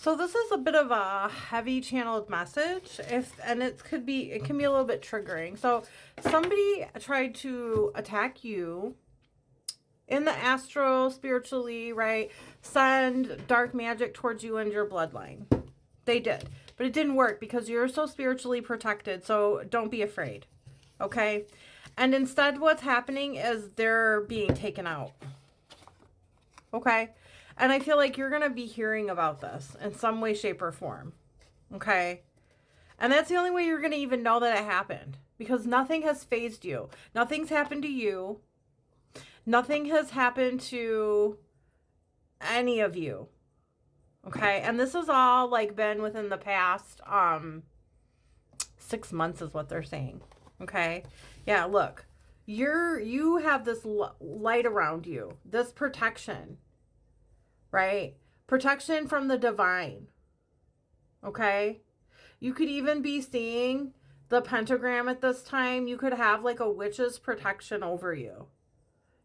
So this is a bit of a heavy channeled message, it can be a little bit triggering. So somebody tried to attack you in the astral, spiritually, right? Send dark magic towards you and your bloodline. They did. But it didn't work because you're so spiritually protected. So don't be afraid. Okay? And instead what's happening is they're being taken out. Okay? And I feel like you're going to be hearing about this in some way, shape, or form. Okay? And that's the only way you're going to even know that it happened. Because nothing has phased you. Nothing's happened to you. Nothing has happened to any of you. Okay? And this has all like been within the past 6 months is what they're saying. Okay? Yeah, look. You have this light around you. This protection. Right? Protection from the divine. Okay? You could even be seeing the pentagram at this time. You could have like a witch's protection over you.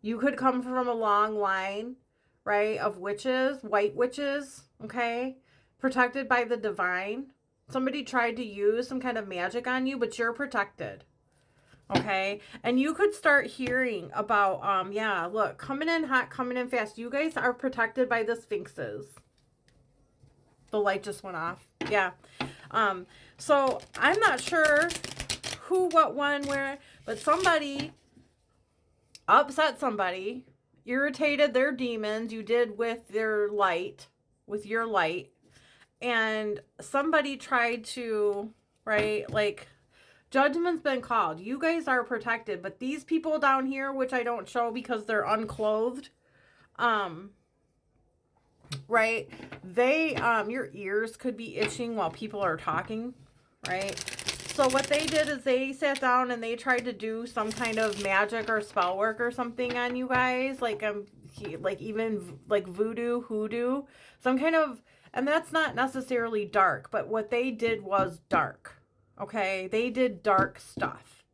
You could come from a long line, right, of witches, white witches, okay? Protected by the divine. Somebody tried to use some kind of magic on you, but you're protected. Okay, and you could start hearing about, yeah, look, coming in hot, coming in fast. You guys are protected by the sphinxes. The light just went off. Yeah. So I'm not sure who, what, when, where, but somebody upset somebody, irritated their demons. You did with their light, with your light, and somebody tried to, right, like, judgment's been called. You guys are protected, but these people down here, which I don't show because they're unclothed, right? They, your ears could be itching while people are talking, right? So what they did is they sat down and they tried to do some kind of magic or spell work or something on you guys, like even like voodoo, hoodoo, some kind of, and that's not necessarily dark, but what they did was dark. Okay, they did dark stuff,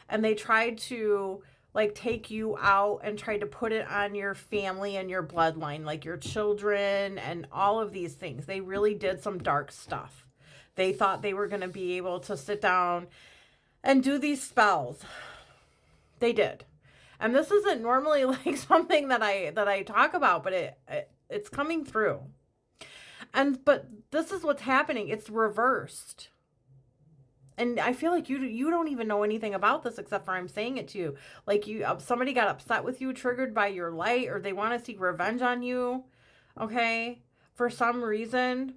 and they tried to like take you out and try to put it on your family and your bloodline, like your children and all of these things. They really did some dark stuff. They thought they were going to be able to sit down and do these spells. They did. And this isn't normally like something that I talk about, but it's coming through. But this is what's happening. It's reversed. And I feel like you don't even know anything about this except for I'm saying it to you. Like somebody got upset with you, triggered by your light, or they want to seek revenge on you. Okay? For some reason,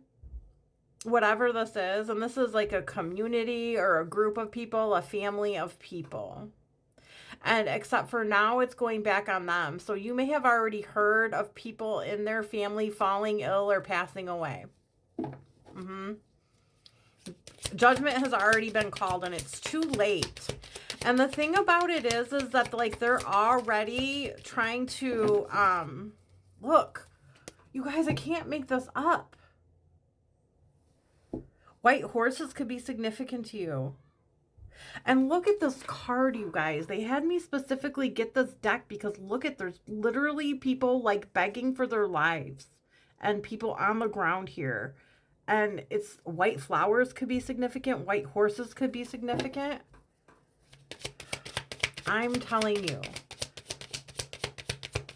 whatever this is, and this is like a community or a group of people, a family of people. And except for now, it's going back on them. So you may have already heard of people in their family falling ill or passing away. Judgment has already been called and it's too late. And the thing about it is that like they're already trying to, look, you guys, I can't make this up. White horses could be significant to you. And look at this card, you guys. They had me specifically get this deck because look at, there's literally people like begging for their lives and people on the ground here. And it's white flowers could be significant. White horses could be significant. I'm telling you.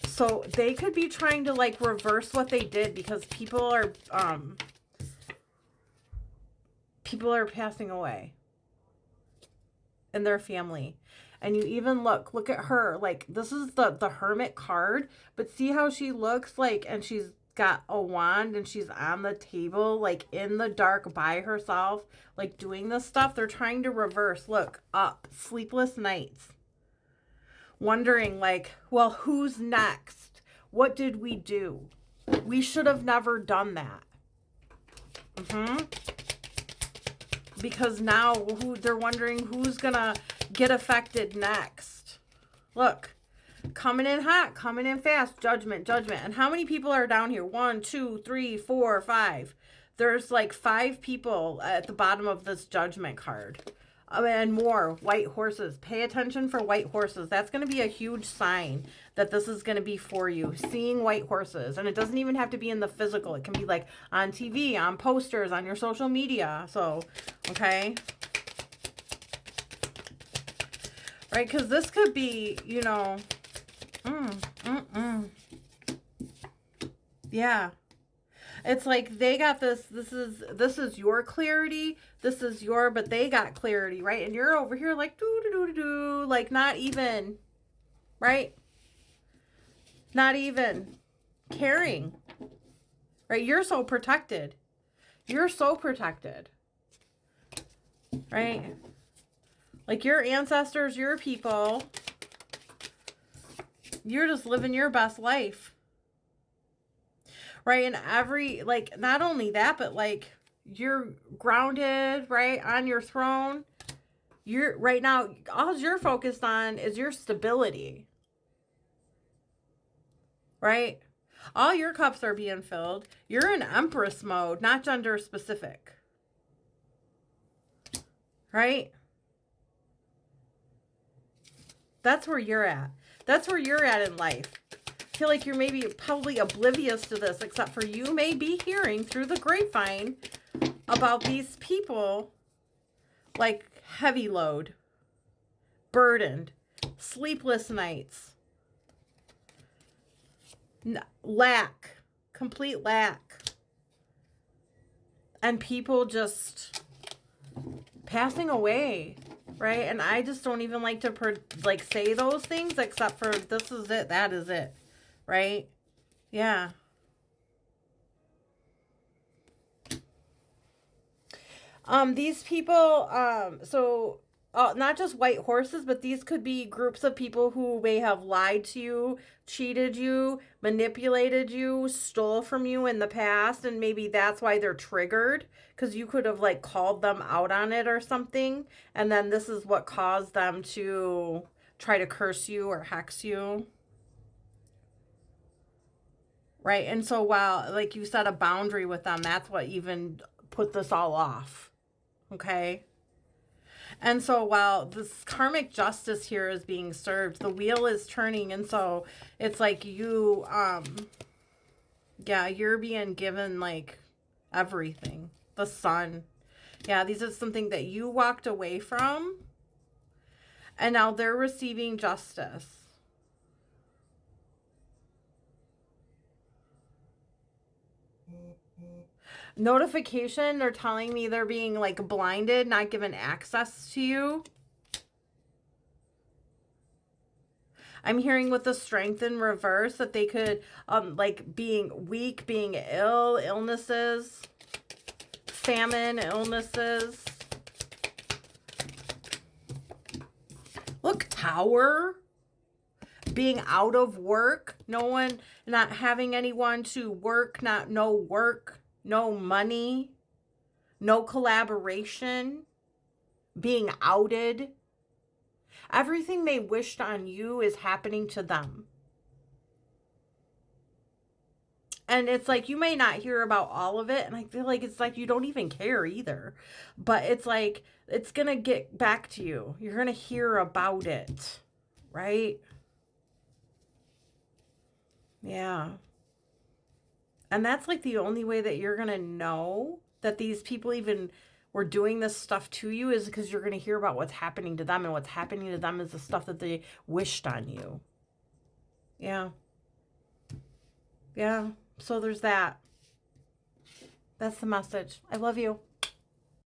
So they could be trying to like reverse what they did because people are passing away in their family. And you even look at her, like this is the Hermit card, but see how she looks like, and she's got a wand and she's on the table like in the dark by herself, like doing this stuff. They're trying to reverse. Look up, sleepless nights, wondering like, well, who's next? What did we do? We should have never done that. Because now they're wondering who's gonna get affected next. Look, coming in hot, coming in fast, judgment. And how many people are down here? 1, 2, 3, 4, 5. There's like 5 people at the bottom of this judgment card. And more white horses. Pay attention for white horses. That's going to be a huge sign that this is going to be for you. Seeing white horses. And it doesn't even have to be in the physical. It can be like on TV, on posters, on your social media. So, okay. Right? Because this could be, you know, yeah. It's like they got this is your clarity, but they got clarity, right? And you're over here like do, like not even, right? Not even caring. Right? You're so protected. You're so protected. Right? Like your ancestors, your people, you're just living your best life. Right? And like, not only that, but like, you're grounded, right? On your throne. You're, right now, all you're focused on is your stability. Right? All your cups are being filled. You're in Empress mode, not gender specific. Right? That's where you're at. That's where you're at in life. I feel like you're probably oblivious to this, except for you may be hearing through the grapevine about these people like heavy load, burdened, sleepless nights, lack, complete lack, and people just passing away. Right? And I just don't even like to say those things, except for this is it, that is it. Right? Yeah. These people, not just white horses, but these could be groups of people who may have lied to you, cheated you, manipulated you, stole from you in the past, and maybe that's why they're triggered, because you could have like called them out on it or something, and then this is what caused them to try to curse you or hex you. Right? And so while, like, you set a boundary with them, that's what even put this all off. Okay? And so while this karmic justice here is being served, the wheel is turning. And so it's like you, yeah, you're being given like everything. The sun. Yeah, these are something that you walked away from. And now they're receiving justice. Notification, they're telling me they're being like blinded, not given access to you. I'm hearing with the strength in reverse that they could like being weak, being ill, illnesses, famine, illnesses. Look, Tower. Being out of work, no one, not having anyone to work, no work, no money, no collaboration, being outed. Everything they wished on you is happening to them. And it's like, you may not hear about all of it. And I feel like it's like you don't even care either. But it's like, it's going to get back to you. You're going to hear about it. Right? Yeah. And that's like the only way that you're going to know that these people even were doing this stuff to you is because you're going to hear about what's happening to them. And what's happening to them is the stuff that they wished on you. Yeah. Yeah. So there's that. That's the message. I love you.